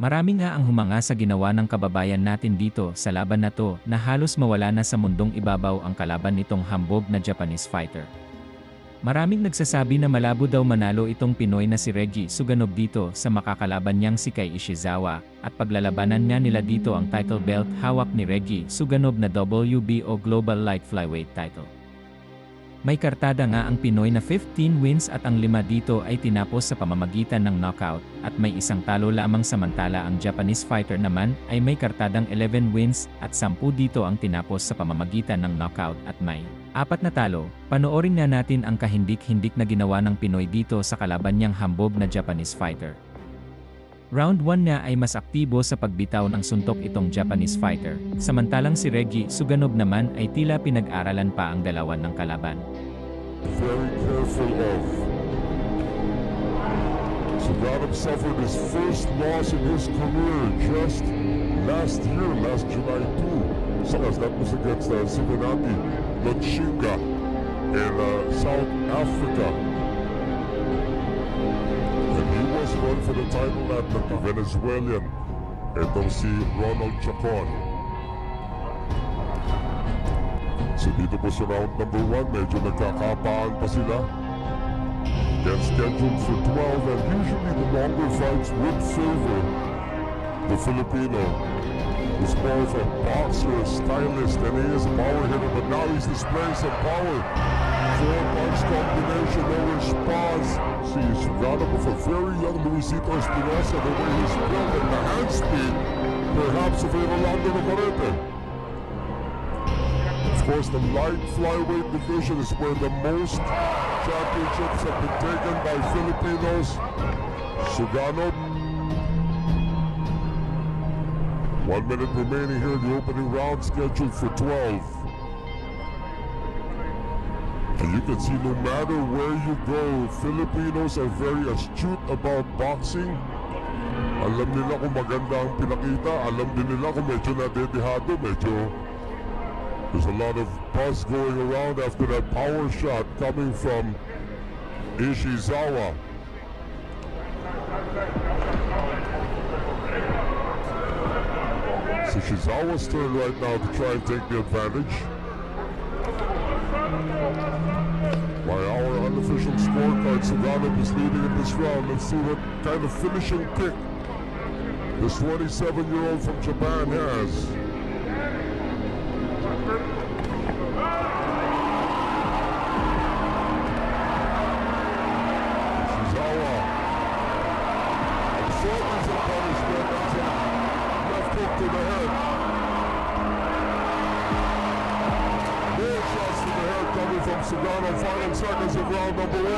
Marami nga ang humanga sa ginawa ng kababayan natin dito sa laban na to na halos mawala na sa mundong ibabaw ang kalaban nitong hambog na Japanese fighter. Maraming nagsasabi na malabo daw manalo itong Pinoy na si Reggie Suganov dito sa makakalaban niyang si Kei Ishizawa, at paglalabanan nga nila dito ang title belt hawak ni Reggie Suganov na WBO Global Light Flyweight title. May kartada nga ang Pinoy na 15 wins at ang 5 dito ay tinapos sa pamamagitan ng knockout, at may isang talo lamang, samantala ang Japanese fighter naman ay may kartadang 11 wins at 10 dito ang tinapos sa pamamagitan ng knockout at may 4 na talo. Panoorin nga natin ang kahindik-hindik na ginawa ng Pinoy dito sa kalaban niyang hambog na Japanese fighter. Round 1 niya ay mas aktibo sa pagbitaw ng suntok itong Japanese fighter, samantalang si Reggie Suganov naman ay tila pinag-aralan pa ang dalawan ng kalaban. Very careful of. Suganov suffered his first loss in his career just last year, last July 2. So that was against Sivanati Lochinga in South Africa. Run for the title at the Venezuelan. Itong si Ronald Chacon. So dito po sa round number 1, medyo nagkakapaan pa sila. They're scheduled for 12, and usually the longer fights would favor the Filipino, who's more of a boxer, a stylist, and he is a power hitter, but now he's displaying some power. 4-punch combination, no response. See, Suganov with a very young Luisito Espinosa, the way he's built and the hand speed, perhaps of Rolando Navarrete. Of course, the light flyweight division is where the most championships have been taken by Filipinos. Suganov. 1 minute remaining here in the opening round, scheduled for 12. And you can see no matter where you go, Filipinos are very astute about boxing. Alam nila kung maganda ang pinakita, alam din nila kung medyo nadedihado, there's a lot of buzz going around after that power shot coming from Ishizawa. It's Ishizawa's turn right now to try and take the advantage. By our unofficial scorecard, Suganov is leading in this round. Let's see what kind of finishing kick this 27-year-old from Japan has. Ishizawa absorbs the punishment. That's a left hook to the head. More shots to the head coming from Suganov. Final seconds of round number 1.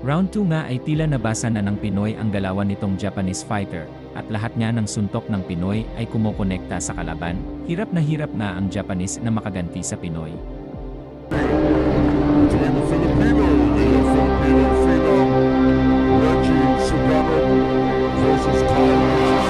Round 2 nga ay tila nabasa na ng Pinoy ang galawan nitong Japanese fighter, at lahat nga ng suntok ng Pinoy ay kumokonekta sa kalaban. Hirap na ang Japanese na makaganti sa Pinoy. Between the Filipino phenom, Reggie Suganov versus Totoy Golem.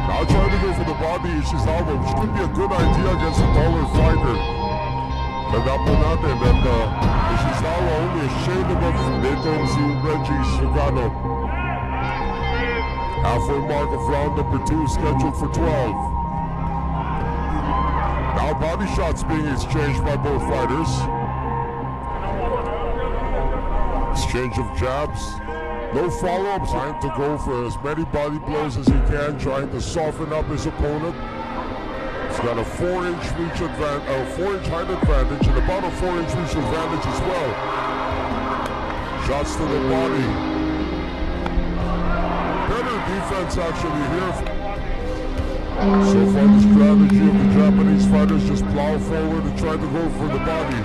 Now trying to go for the body Ishizawa, which could be a good idea against a taller fighter. Tandaan po natin that Ishizawa only a shade above nitong si Reggie Suganov. Halfway mark of round number 2 scheduled for 12. Now body shots being exchanged by both fighters. Exchange of jabs. No follow-up, trying to go for as many body blows as he can, trying to soften up his opponent. He's got a 4-inch reach advantage, a 4-inch height advantage, and about a 4-inch reach advantage as well. Shots to the body. Better good defense actually here. So far the strategy of the Japanese fighters just plow forward and try to go for the body.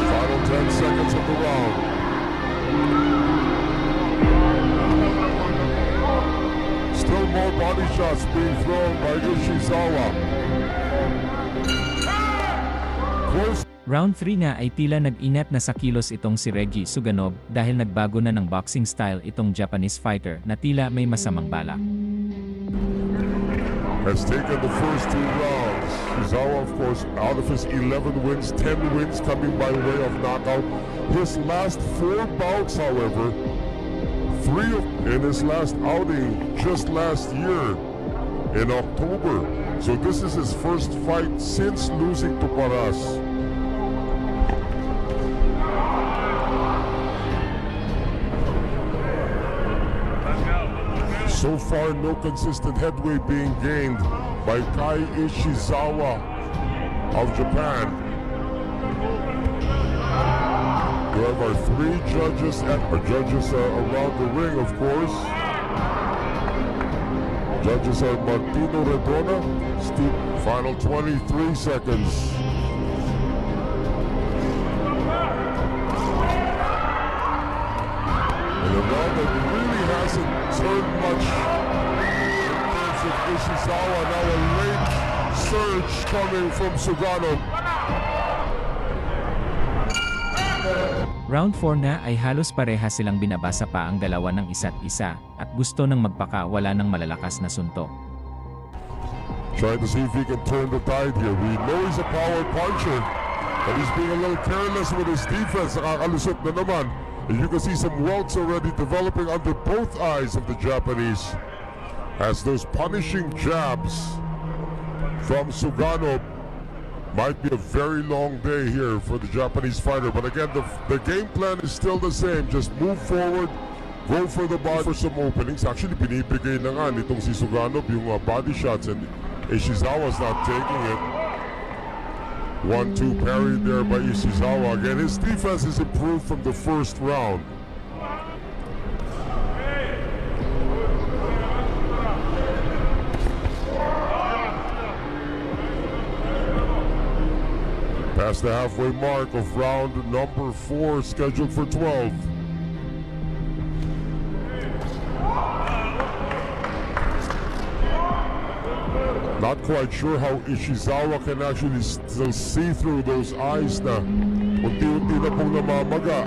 Final 10 seconds of the round. Still more body shots being thrown by Ishizawa. Close. Round 3 nga ay tila nag-inat na sa kilos itong si Reggie Suganov dahil nagbago na ng boxing style itong Japanese fighter na tila may masamang balak. Has taken the first 2 rounds. Shizawa, of course, out of his 11 wins, 10 wins coming by way of knockout. His last 4 bouts, however, 3 in his last outing just last year in October. So this is his first fight since losing to Paras. So far, no consistent headway being gained by Kai Ishizawa of Japan. We have our 3 judges around the ring, of course. Judges are Martino Redona, Steve, final 23 seconds. And a round that really hasn't turned much in terms of Ishizawa. Now a late surge coming from Sugano. Round 4 na ay halos pareha silang binabasa pa ang dalawa ng isa't isa at gusto ng magpakawala ng malalakas na suntok. Trying to see if he can turn the tide here. We know he's a power puncher, but he's being a little careless with his defense. Nakakalusot na naman. And you can see some welts already developing under both eyes of the Japanese as those punishing jabs from Sugano. Might be a very long day here for the Japanese fighter. But again, the game plan is still the same. Just move forward, go for the body for some openings. Actually, binibigay na nga nitong si Sugano yung body shots, and Ishizawa's not taking it. 1-2 parry there by Ishizawa. Again, his defense has improved from the first round. Past the halfway mark of round number 4, scheduled for 12. Not quite sure how Ishizawa can actually still see through those eyes na unti-unti na pong namamaga.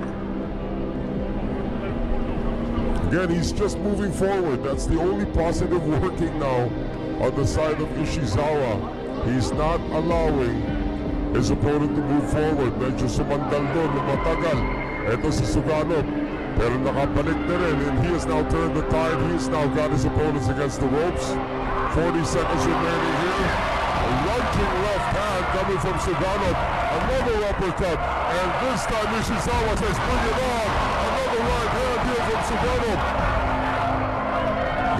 Again, he's just moving forward. That's the only positive working now on the side of Ishizawa. He's not allowing his opponent to move forward. Medyo sumandal doon, lumatagal. Ito si Sugano, pero nakabalik na rin, and he has now turned the tide. He has now got his opponents against the ropes. 40 seconds remaining here. A lunging left hand coming from Sugano. Another uppercut, and this time Ishizawa says, bring it on. Another right hand here from Sugano.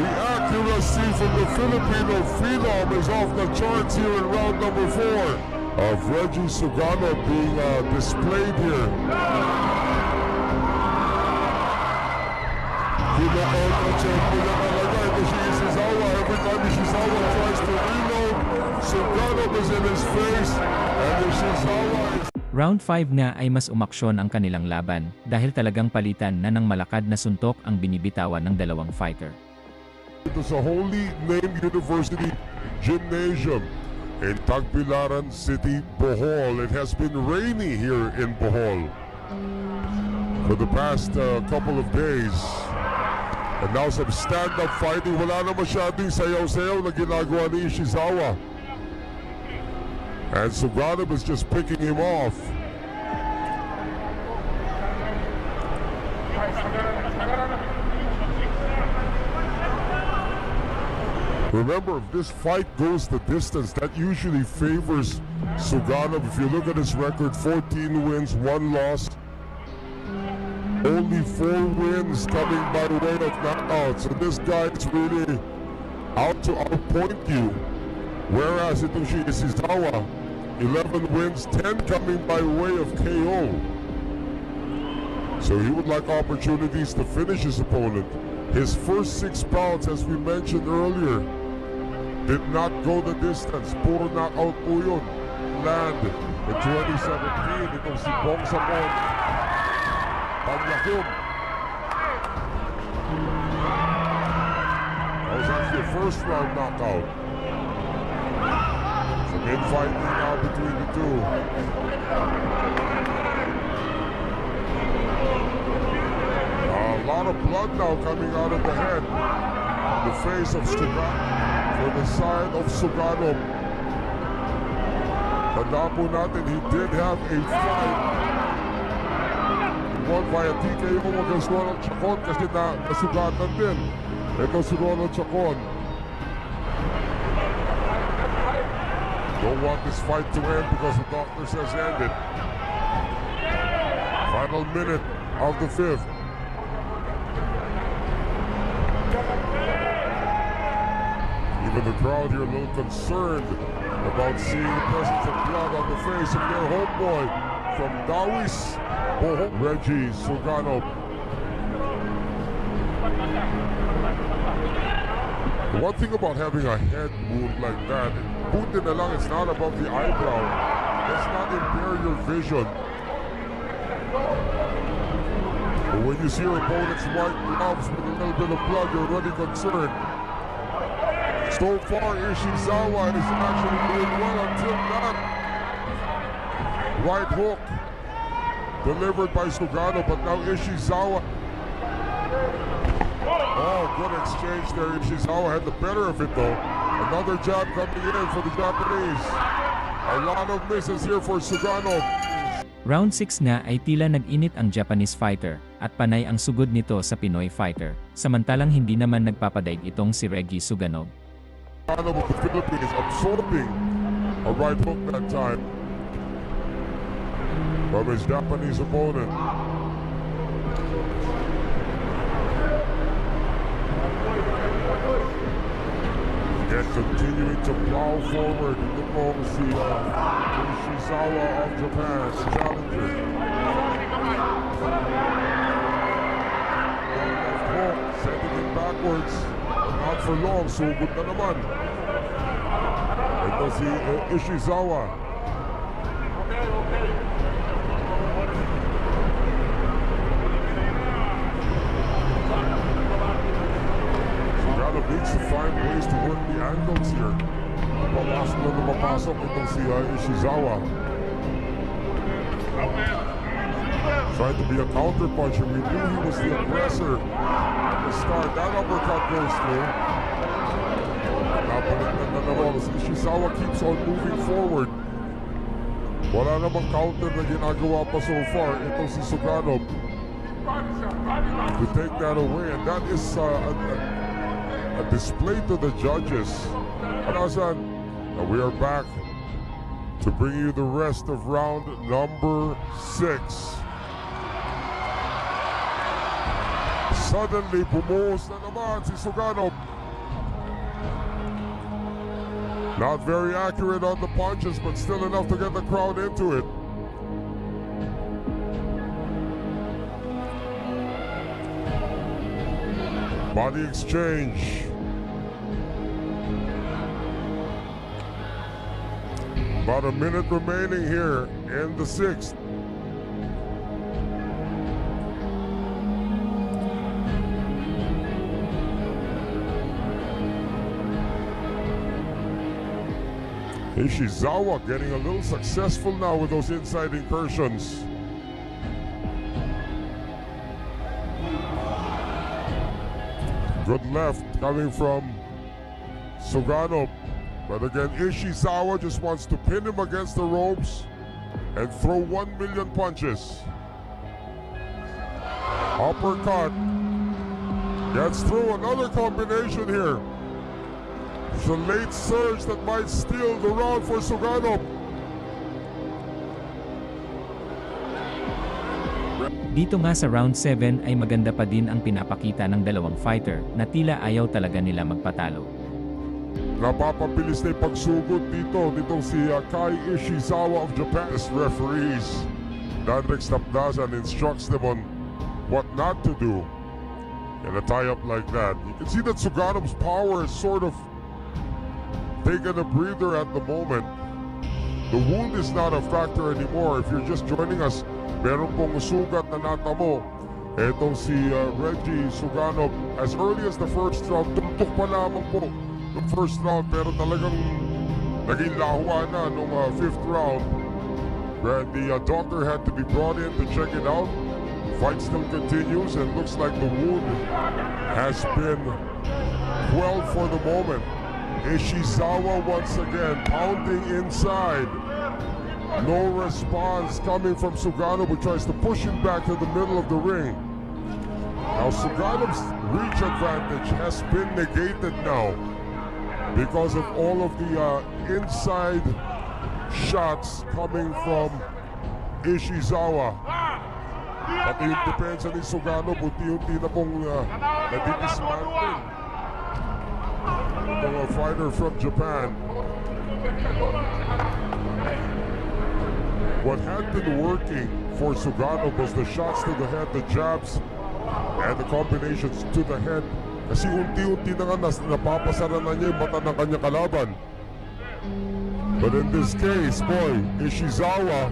The accuracy from the Filipino phenom is off the charts here in round number 4. Of Reggie Sugano being displayed here. Every time Ishizawa tries to reload, Sugano is in his face, and Ishizawa is... Round 5 na ay mas umaksyon ang kanilang laban dahil talagang palitan na ng malakad na suntok ang binibitawan ng dalawang fighter. It is a Holy Name University Gymnasium in Tagbilaran City, Bohol. It has been rainy here in Bohol for the past couple of days. And now some stand-up fighting. Wala na masyadong sayaw-sayaw na ginagawa ni Ishizawa. And Sugano is just picking him off. Remember, if this fight goes the distance, that usually favors Sugano. If you look at his record, 14 wins, 1 loss. Only 4 wins coming by way of knockout. So this guy is really out to outpoint you. Whereas itong si Ishizawa, 11 wins, 10 coming by way of KO. So he would like opportunities to finish his opponent. His first 6 bouts, as we mentioned earlier, did not go the distance. Puro knockout po yun. Land in 2017, itong si Bong Sapon. Panyakyum. That was actually a first round knockout. Some infighting now between the two. A lot of blood now coming out of the head. The face of Sugano. For the side of Sugano. Tandaan po natin, he did have a fight. He won via TKO against Ronald Chacon kasi nasugatan din. Ito si Ronald Chacon. Don't want this fight to end because the doctor says end it. Final minute of the 5th. Even the crowd here a little concerned about seeing the presence of blood on the face of their homeboy from Dawis, Reggie Sugano. The one thing about having a head wound like that, buti na lang, it's not above the eyebrow. Does not impair your vision. But when you see your opponent's white gloves with a little bit of blood, you're already concerned. So far, Ishizawa is actually doing well until that right hook delivered by Sugano, but now Ishizawa. Oh, good exchange there. Ishizawa had the better of it though. Another jab coming in for the Japanese. A lot of misses here for Sugano. Round 6 na ay tila nag-init ang Japanese fighter, at panay ang sugod nito sa Pinoy fighter, samantalang hindi naman nagpapadaig itong si Reggie Sugano. Sugano of the Philippines absorbing a right hook that time from his Japanese opponent. Yet continuing to plow forward in diplomacy of Ishizawa of Japan, the challenger. Left hook, sending it backwards. Not for long, sugod na naman. Ito si Ishizawa. Sugano needs to find ways to work the angles here. Papasok na napapasok itong si Ishizawa. Trying to be a counter puncher. We knew he was the aggressor at the start. That uppercut goes through. Ishizawa keeps on moving forward. Wala namang counter na ginagawa pa so far. Ito si Sugano to take that away, and that is a display to the judges. And we are back to bring you the rest of round number 6. Suddenly, bumuhos na naman si Sugano. Not very accurate on the punches, but still enough to get the crowd into it. Body exchange. About a minute remaining here in the 6th. Ishizawa getting a little successful now with those inside incursions. Good left coming from Sugano. But again, Ishizawa just wants to pin him against the ropes and throw 1 million punches. Uppercut. Gets through another combination here. It's a late surge that might steal the round for Sugano. Dito nga sa round 7 ay maganda pa din ang pinapakita ng dalawang fighter na tila ayaw talaga nila magpatalo. Napapabilis na yung pagsugod dito nitong si Kai Ishizawa of Japan. As referees, Dandrix Tapdasan instructs them on what not to do in a tie-up like that. You can see that Suganov's power is sort of taking a breather at the moment. The wound is not a factor anymore. If you're just joining us, meron pong sugat na natamo. Etong si Reggie Suganov, as early as the first round, tuntok pa lamang po yung first round, pero talagang naging lahuan na nung fifth round. Where the doctor had to be brought in to check it out. Fight still continues and looks like the wound has been quelled for the moment. Ishizawa once again pounding inside. No response coming from Suganov, who tries to push him back to the middle of the ring. Now Suganov's reach advantage has been negated now because of all of the inside shots coming from Ishizawa. Pati yung depensa ni Suganov, unti-unti na pong nadidismantle. A fighter from Japan. What had been working for Suganov was the shots to the head, the jabs, and the combinations to the head. Kasi unti-unti na nga napapasara na niya yung mata ng kanyang kalaban. But in this case, boy, Ishizawa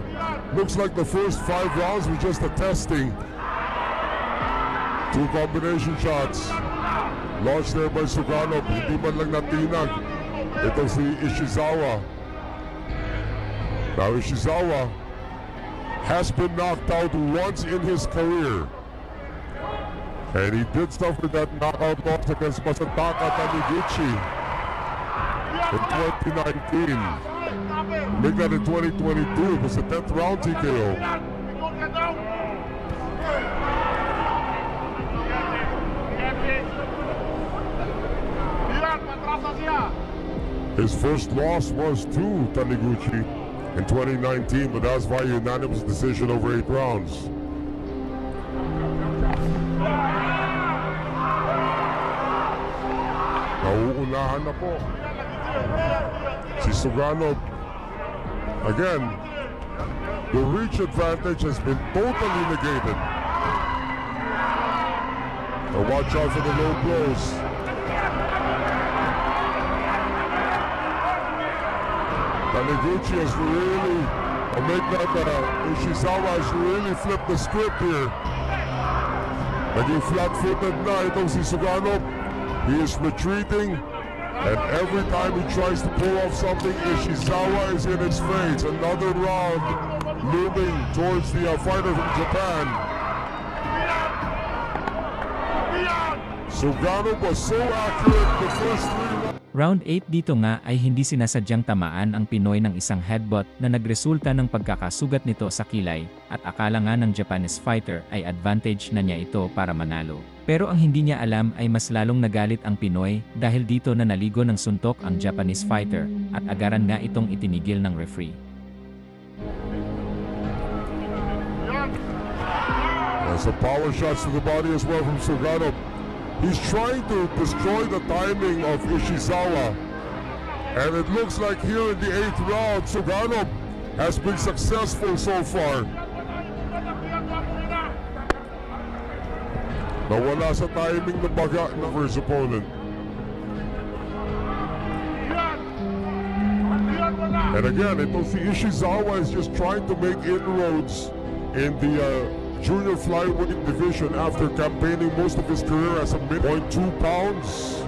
looks like the first 5 rounds were just a testing. 2 combination shots. Launched there by Suganov, hindi man lang natinag. Ito si Ishizawa. Now Ishizawa has been knocked out once in his career. And he did suffer that knockout loss against Masataka Taniguchi in 2019. Make that in 2022, it was a 10th round TKO. His first loss was to Taniguchi in 2019, but that's by unanimous decision over 8 rounds. Nauunahan na po si Suganov. Again, the reach advantage has been totally negated. Now watch out for the low blows. Taniguchi has really, Ishizawa has really flipped the script here. Naging flat-footed na itong si Suganov. He is retreating, and every time he tries to pull off something, Ishizawa is in his face. Another round looming towards the fighter from Japan. Suganov was so accurate the first 3 rounds. Round 8 dito nga ay hindi sinasadyang tamaan ang Pinoy ng isang headbutt na nagresulta ng pagkakasugat nito sa kilay, at akala nga ng Japanese fighter ay advantage na niya ito para manalo. Pero ang hindi niya alam ay mas lalong nagalit ang Pinoy dahil dito na naligo ng suntok ang Japanese fighter at agaran nga itong itinigil ng referee. Some power shots to the body as well from Suganov. He's trying to destroy the timing of Ishizawa. And it looks like here in the 8th round, Suganov has been successful so far. Nawala sa timing ng baga ng his opponent. And again, ito si Ishizawa is just trying to make inroads in the junior flyweight division after campaigning most of his career as a mid-point 2 pounds.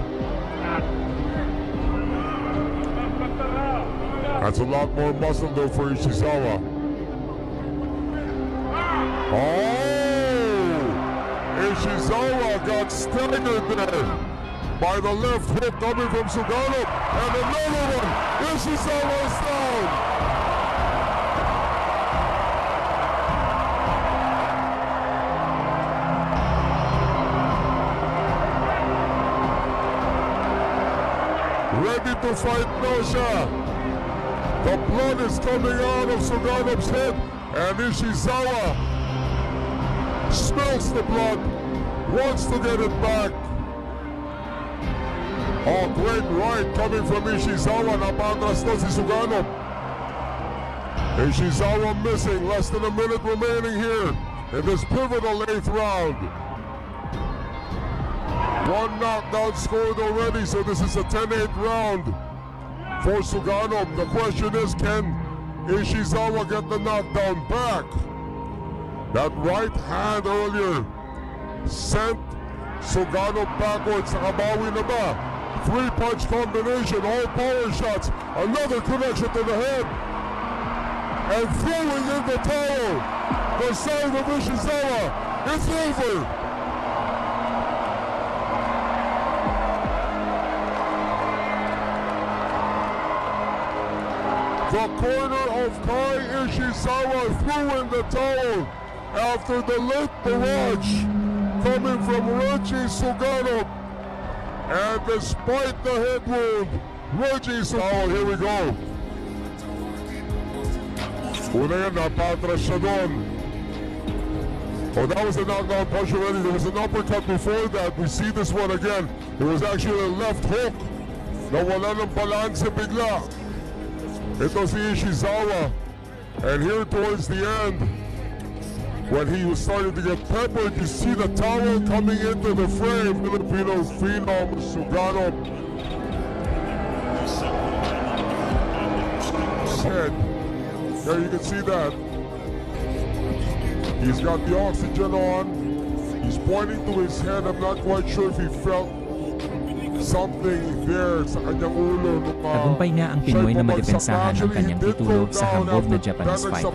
That's a lot more muscle though for Ishizawa. Oh! Ishizawa got staggered there by the left hook coming from Suganov, and another one. Ishizawa is down. Ready to fight now siya. The blood is coming out of Suganov's head, and Ishizawa smells the blood, wants to get it back. Oh, great right coming from Ishizawa. Napatras na si Suganov. Ishizawa missing, less than a minute remaining here in this pivotal 8th round. One knockdown scored already, so this is a 10-8 round for Sugano. The question is, can Ishizawa get the knockdown back? That right hand earlier sent Sugano backwards. Nakabawi na ba? 3-punch combination, all power shots. Another connection to the head. And throwing in the towel. The side of Ishizawa. It's over. The corner of Kai Ishizawa threw in the towel after the late barrage coming from Reggie Sugano. And despite the head wound, Reggie Sugano, here we go. Una yan, napatras siya doon. Oh, that was a knockdown punch already. There was an uppercut before that. We see this one again. It was actually a left hook. Nawala ng balance bigla. Ito si Ishizawa. And here towards the end, when he was starting to get peppered, you see the towel coming into the frame. Filipino phenom Sugano. Head. There you can see that. He's got the oxygen on. He's pointing to his head. I'm not quite sure if he felt something there sa kanyang ulo. Tagumpay nga ang Pinoy na madepensahan ang kanyang titulo sa hambog na Japanese fighter.